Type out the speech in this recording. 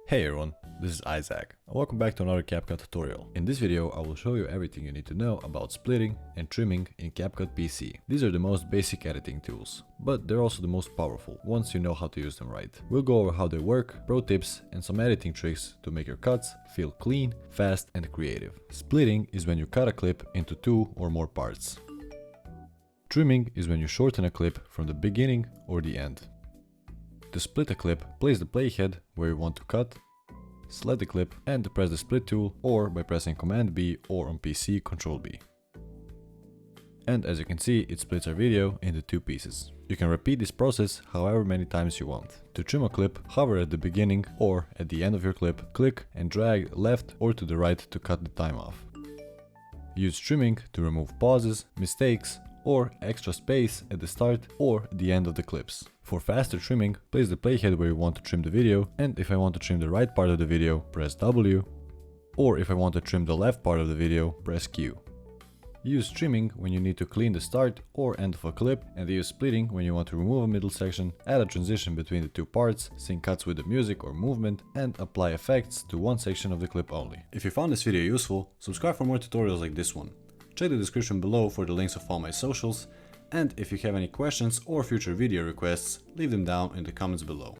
Hey everyone, this is Isaac, and welcome back to another CapCut tutorial. In this video, I will show you everything you need to know about splitting and trimming in CapCut PC. These are the most basic editing tools, but they're also the most powerful, once you know how to use them right. We'll go over how they work, pro tips, and some editing tricks to make your cuts feel clean, fast, and creative. Splitting is when you cut a clip into 2 or more parts. Trimming is when you shorten a clip from the beginning or the end. To split a clip, place the playhead where you want to cut, select the clip and press the split tool, or by pressing Command B or on PC Ctrl B. And as you can see, it splits our video into 2 pieces. You can repeat this process however many times you want. To trim a clip, hover at the beginning or at the end of your clip, click and drag left or to the right to cut the time off. Use trimming to remove pauses, mistakes, or extra space at the start or the end of the clips. For faster trimming, place the playhead where you want to trim the video, and if I want to trim the right part of the video, press W, or if I want to trim the left part of the video, press Q. Use trimming when you need to clean the start or end of a clip, and use splitting when you want to remove a middle section, add a transition between the 2 parts, sync cuts with the music or movement, and apply effects to one section of the clip only. If you found this video useful, subscribe for more tutorials like this one. Check the description below for the links of all my socials, and if you have any questions or future video requests, leave them down in the comments below.